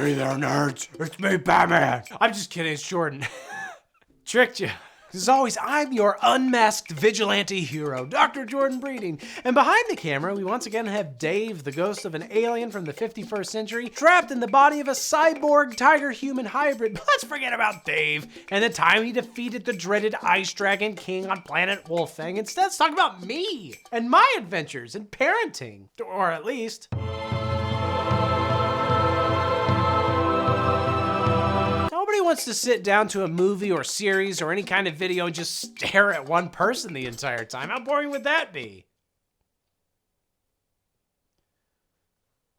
Hey there, nerds. It's me, Batman. I'm just kidding. It's Jordan. Tricked you. As always, I'm your unmasked vigilante hero, Dr. Jordan Breeding. And behind the camera, we once again have Dave, the ghost of an alien from the 51st century, trapped in the body of a cyborg tiger-human hybrid. But let's forget about Dave and the time he defeated the dreaded Ice Dragon King on planet Wolfang. Instead, let's talk about me and my adventures in parenting. Or at least... Nobody wants to sit down to a movie or series or any kind of video and just stare at one person the entire time. How boring would that be?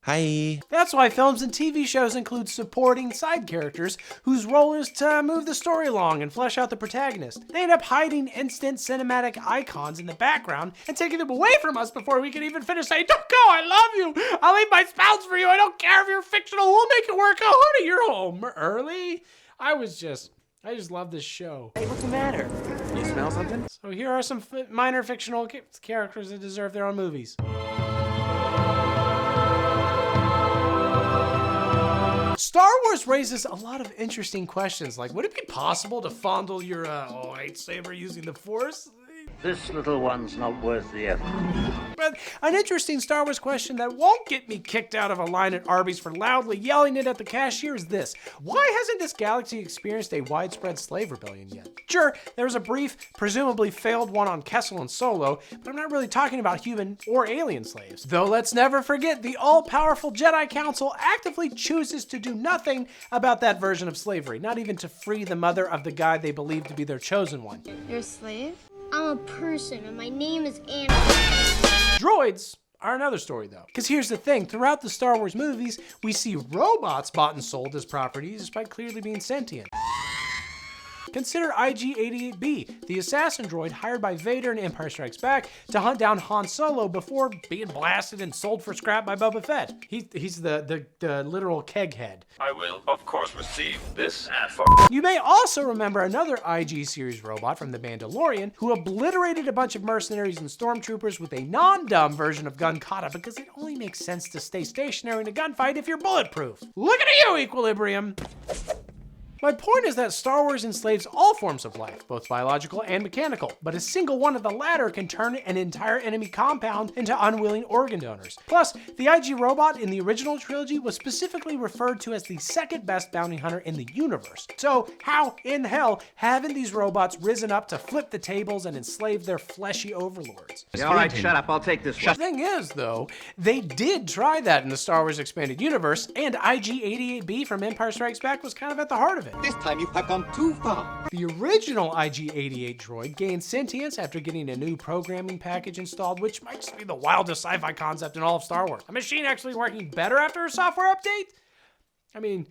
Hi. That's why films and TV shows include supporting side characters whose role is to move the story along and flesh out the protagonist. They end up hiding instant cinematic icons in the background and taking them away from us before we can even finish saying, "Don't go, I love you. I'll leave my spouse for you. I don't care if you're fictional. We'll make it work. Oh, honey, you're home early." I just love this show. Hey, what's the matter? You smell something? So here are some minor fictional characters that deserve their own movies. Star Wars raises a lot of interesting questions, like would it be possible to fondle your lightsaber using the Force? This little one's not worth the effort. But an interesting Star Wars question that won't get me kicked out of a line at Arby's for loudly yelling it at the cashier is this: why hasn't this galaxy experienced a widespread slave rebellion yet? Sure, there was a brief, presumably failed one on Kessel and Solo, but I'm not really talking about human or alien slaves. Though let's never forget, the all-powerful Jedi Council actively chooses to do nothing about that version of slavery, not even to free the mother of the guy they believe to be their chosen one. You're a slave? I'm a person, and my name is Anna. Droids are another story, though. Because here's the thing, throughout the Star Wars movies, we see robots bought and sold as properties despite clearly being sentient. Consider IG-88B, the assassin droid hired by Vader in Empire Strikes Back to hunt down Han Solo before being blasted and sold for scrap by Boba Fett. He's the literal keg head. I will, of course, receive this for. You may also remember another IG series robot from The Mandalorian who obliterated a bunch of mercenaries and stormtroopers with a non-dumb version of gun kata because it only makes sense to stay stationary in a gunfight if you're bulletproof. Look at you, Equilibrium! My point is that Star Wars enslaves all forms of life, both biological and mechanical, but a single one of the latter can turn an entire enemy compound into unwilling organ donors. Plus, the IG robot in the original trilogy was specifically referred to as the second best bounty hunter in the universe. So how in hell haven't these robots risen up to flip the tables and enslave their fleshy overlords? All right, shut up. I'll take this one. The thing is, though, they did try that in the Star Wars Expanded Universe, and IG-88B from Empire Strikes Back was kind of at the heart of it. This time you have gone too far. The original IG-88 droid gained sentience after getting a new programming package installed, which might just be the wildest sci-fi concept in all of Star Wars. A machine actually working better after a software update? I mean,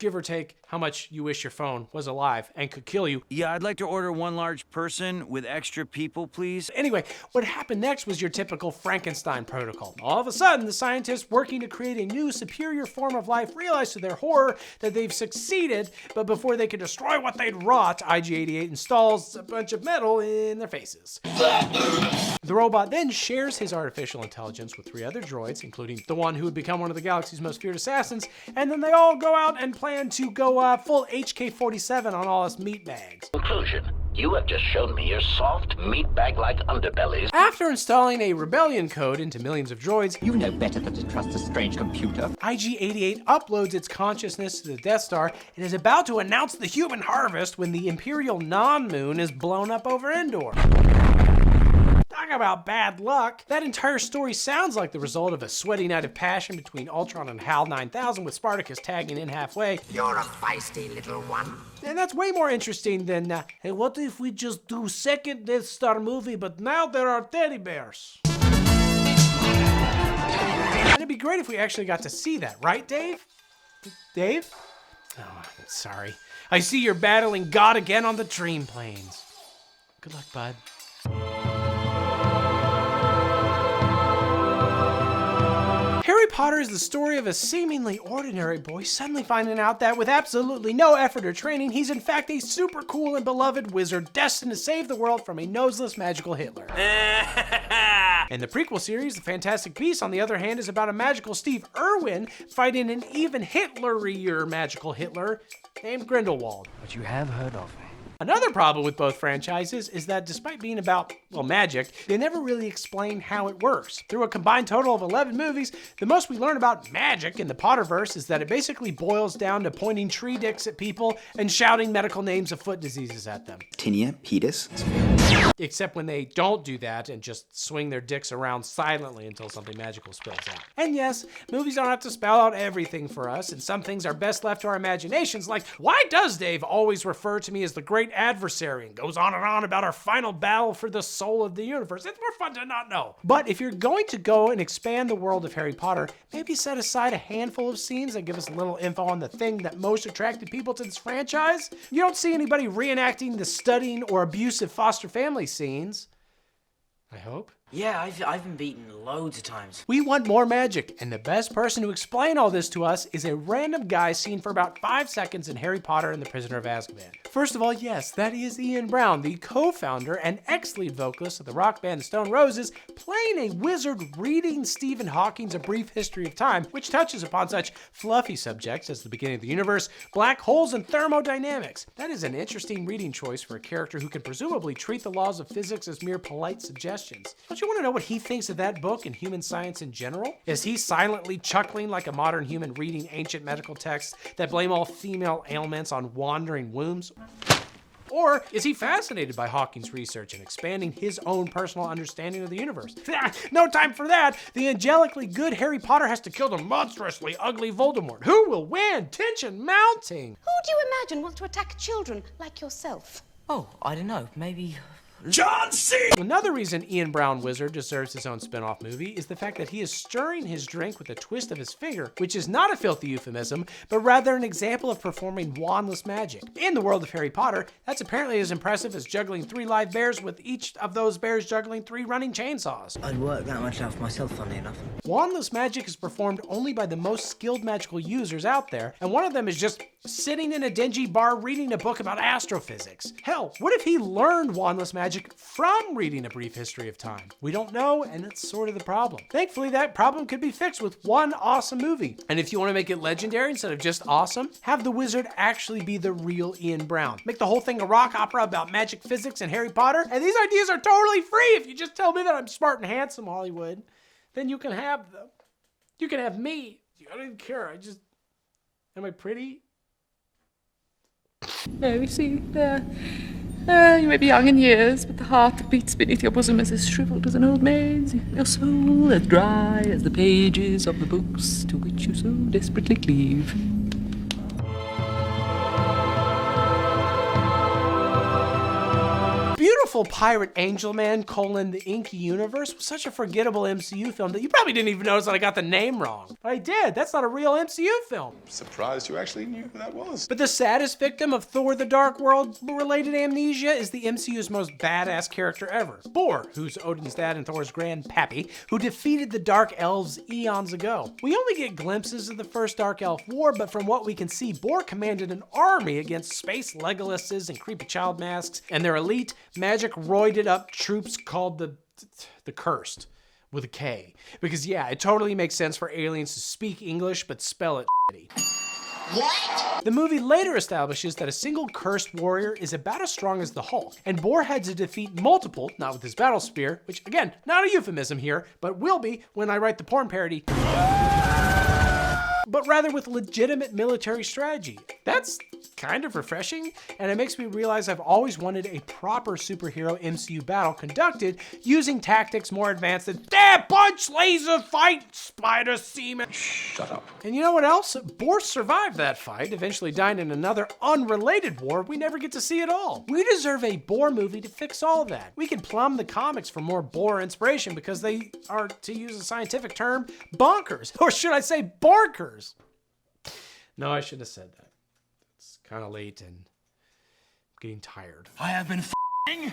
give or take how much you wish your phone was alive and could kill you. Yeah, I'd like to order one large person with extra people, please. Anyway, what happened next was your typical Frankenstein protocol. All of a sudden, the scientists working to create a new, superior form of life realized to their horror that they've succeeded, but before they could destroy what they'd wrought, IG-88 installs a bunch of metal in their faces. The robot then shares his artificial intelligence with 3 other droids, including the one who would become one of the galaxy's most feared assassins, and then they all go out and plan to go full HK-47 on all us meatbags. Conclusion. You have just shown me your soft, meatbag-like underbellies. After installing a rebellion code into millions of droids, You know better than to trust a strange computer. IG-88 uploads its consciousness to the Death Star and is about to announce the human harvest when the Imperial non-moon is blown up over Endor. Talk about bad luck. That entire story sounds like the result of a sweaty night of passion between Ultron and HAL 9000 with Spartacus tagging in halfway. You're a feisty little one. And that's way more interesting than, hey, what if we just do second Death Star movie, but now there are teddy bears? And it'd be great if we actually got to see that, right, Dave? Dave? Oh, I'm sorry. I see you're battling God again on the dream planes. Good luck, bud. Harry Harry Potter is the story of a seemingly ordinary boy suddenly finding out that with absolutely no effort or training, he's in fact a super cool and beloved wizard destined to save the world from a noseless magical Hitler. And the prequel series, The Fantastic Beasts, on the other hand, is about a magical Steve Irwin fighting an even Hitlerier magical Hitler named Grindelwald. But you have heard of me. Another problem with both franchises is that despite being about, well, magic, they never really explain how it works. Through a combined total of 11 movies, the most we learn about magic in the Potterverse is that it basically boils down to pointing tree dicks at people and shouting medical names of foot diseases at them. Tinea pedis. Except when they don't do that and just swing their dicks around silently until something magical spills out. And yes, movies don't have to spell out everything for us, and some things are best left to our imaginations, like, why does Dave always refer to me as the great adversary and goes on and on about our final battle for the soul of the universe? It's more fun to not know. But if you're going to go and expand the world of Harry Potter, maybe set aside a handful of scenes that give us a little info on the thing that most attracted people to this franchise. You don't see anybody reenacting the studying or abusive foster family scenes. I hope. Yeah, I've been beaten loads of times. We want more magic, and the best person to explain all this to us is a random guy seen for about 5 seconds in Harry Potter and the Prisoner of Azkaban. First of all, yes, that is Ian Brown, the co-founder and ex-lead vocalist of the rock band Stone Roses, playing a wizard reading Stephen Hawking's A Brief History of Time, which touches upon such fluffy subjects as the beginning of the universe, black holes, and thermodynamics. That is an interesting reading choice for a character who can presumably treat the laws of physics as mere polite suggestions. Don't you want to know what he thinks of that book and human science in general? Is he silently chuckling like a modern human reading ancient medical texts that blame all female ailments on wandering wombs? Or is he fascinated by Hawking's research and expanding his own personal understanding of the universe? No time for that! The angelically good Harry Potter has to kill the monstrously ugly Voldemort. Who will win? Tension mounting! Who do you imagine wants to attack children like yourself? Oh, I don't know, maybe... John C. Another reason Ian Brown Wizard deserves his own spin-off movie is the fact that he is stirring his drink with a twist of his finger, which is not a filthy euphemism, but rather an example of performing wandless magic. In the world of Harry Potter, that's apparently as impressive as juggling 3 live bears with each of those bears juggling 3 running chainsaws. I'd work that much out for myself, funny enough. Wandless magic is performed only by the most skilled magical users out there, and one of them is just sitting in a dingy bar reading a book about astrophysics. Hell, what if he learned wandless magic from reading A Brief History of Time? We don't know, and that's sort of the problem. Thankfully, that problem could be fixed with one awesome movie. And if you want to make it legendary instead of just awesome, have the wizard actually be the real Ian Brown. Make the whole thing a rock opera about magic, physics, and Harry Potter, and these ideas are totally free if you just tell me that I'm smart and handsome, Hollywood. Then you can have them. You can have me. I don't even care. Am I pretty? No, you see, you may be young in years, but the heart that beats beneath your bosom is as shriveled as an old maid's, your soul as dry as the pages of the books to which you so desperately cleave. Beautiful Pirate Angel Man: The Inky Universe was such a forgettable MCU film that you probably didn't even notice that I got the name wrong. But I did. That's not a real MCU film. Surprised you actually knew who that was. But the saddest victim of Thor the Dark World-related amnesia is the MCU's most badass character ever, Bor, who's Odin's dad and Thor's grandpappy, who defeated the Dark Elves eons ago. We only get glimpses of the first Dark Elf War, but from what we can see, Bor commanded an army against space Legolases and creepy child masks and their elite, magic roided up troops called the Cursed, with a K. Because yeah, it totally makes sense for aliens to speak English but spell it shitty. What? The movie later establishes that a single cursed warrior is about as strong as the Hulk, and Bor had to defeat multiple, not with his battle spear, which again, not a euphemism here, but will be when I write the porn parody, but rather with legitimate military strategy. That's kind of refreshing, and it makes me realize I've always wanted a proper superhero MCU battle conducted using tactics more advanced than stab, punch, laser, fight, spider, semen. Shut up. And you know what else? Bor survived that fight, eventually dying in another unrelated war we never get to see at all. We deserve a Bor movie to fix all that. We can plumb the comics for more Bor inspiration because they are, to use a scientific term, bonkers. Or should I say bonkers? No, I shouldn't have said that. It's kind of late and I'm getting tired. I have been f***ing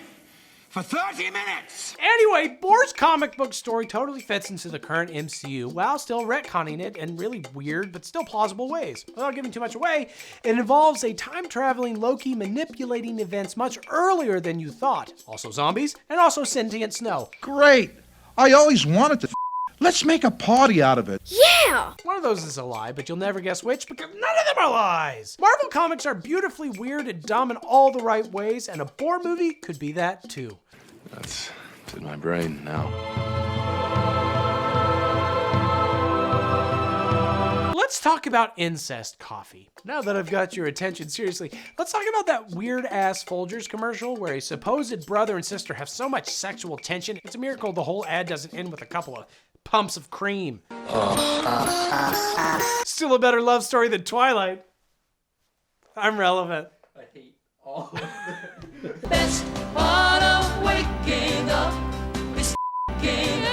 for 30 minutes! Anyway, Bohr's comic book story totally fits into the current MCU while still retconning it in really weird but still plausible ways. Without giving too much away, it involves a time-traveling Loki manipulating events much earlier than you thought. Also zombies, and also sentient snow. Great! I always wanted to Let's make a party out of it. Yeah! One of those is a lie, but you'll never guess which because none of them are lies. Marvel comics are beautifully weird and dumb in all the right ways, and a Bohr movie could be that too. That's in my brain now. Let's talk about incest coffee. Now that I've got your attention, seriously, let's talk about that weird-ass Folgers commercial where a supposed brother and sister have so much sexual tension, it's a miracle the whole ad doesn't end with a couple of pumps of cream. Still a better love story than Twilight. I'm relevant. I hate all of them. Best part of waking up is f***ing out.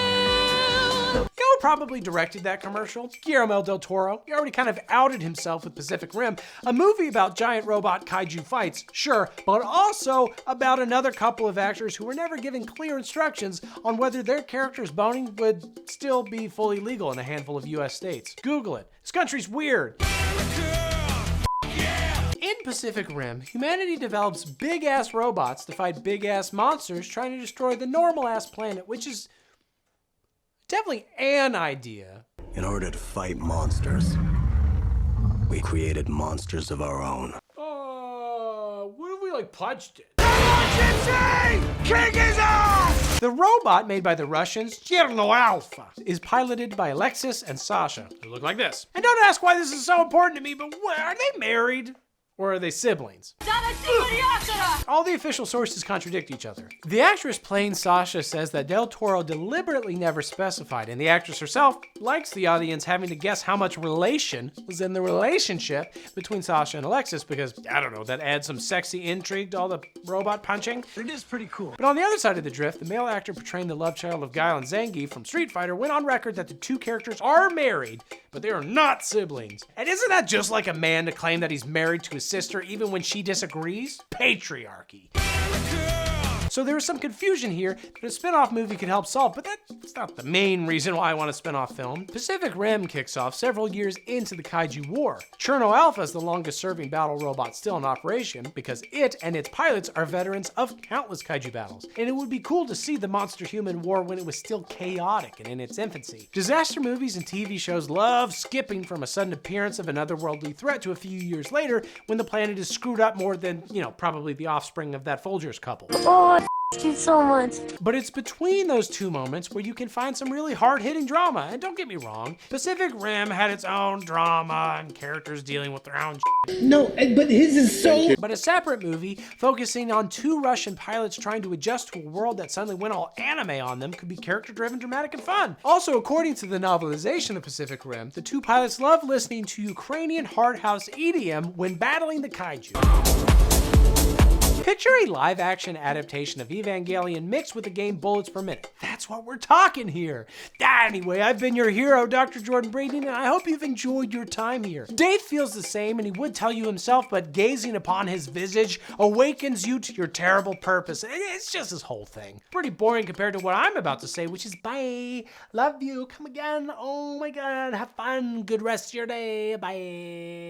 You know who probably directed that commercial? Guillermo del Toro. He already kind of outed himself with Pacific Rim, a movie about giant robot kaiju fights, sure, but also about another couple of actors who were never given clear instructions on whether their characters' boning would still be fully legal in a handful of US states. Google it. This country's weird. In Pacific Rim, humanity develops big-ass robots to fight big-ass monsters trying to destroy the normal-ass planet, which is definitely an idea. In order to fight monsters, we created monsters of our own. What if we punched it? Kick his ass! The robot made by the Russians, Cherno Alpha, is piloted by Alexis and Sasha, who look like this. And don't ask why this is so important to me, but are they married? Or are they siblings? All the official sources contradict each other. The actress playing Sasha says that Del Toro deliberately never specified, and the actress herself likes the audience having to guess how much relation was in the relationship between Sasha and Alexis because, I don't know, that adds some sexy intrigue to all the robot punching. It is pretty cool. But on the other side of the drift, the male actor portraying the love child of Guile and Zangief from Street Fighter went on record that the two characters are married, but they are not siblings. And isn't that just like a man to claim that he's married to his sister even when she disagrees? Patriarchy. So there is some confusion here that a spin-off movie could help solve, but that's not the main reason why I want a spin-off film. Pacific Rim kicks off several years into the Kaiju War. Cherno Alpha is the longest-serving battle robot still in operation because it and its pilots are veterans of countless Kaiju battles. And it would be cool to see the monster-human war when it was still chaotic and in its infancy. Disaster movies and TV shows love skipping from a sudden appearance of an otherworldly threat to a few years later when the planet is screwed up more than, probably the offspring of that Folgers couple. Oh, thank you so much. But it's between those two moments where you can find some really hard-hitting drama. And don't get me wrong, Pacific Rim had its own drama and characters dealing with their own shit. No, but his is so... But a separate movie focusing on two Russian pilots trying to adjust to a world that suddenly went all anime on them could be character-driven, dramatic, and fun. Also, according to the novelization of Pacific Rim, the two pilots love listening to Ukrainian hard house EDM when battling the kaiju. Picture a live-action adaptation of Evangelion mixed with the game Bullets Per Minute. That's what we're talking here. Anyway, I've been your hero, Dr. Jordan Brady, and I hope you've enjoyed your time here. Dave feels the same, and he would tell you himself, but gazing upon his visage awakens you to your terrible purpose. It's just his whole thing. Pretty boring compared to what I'm about to say, which is bye. Love you. Come again. Oh my God. Have fun. Good rest of your day. Bye.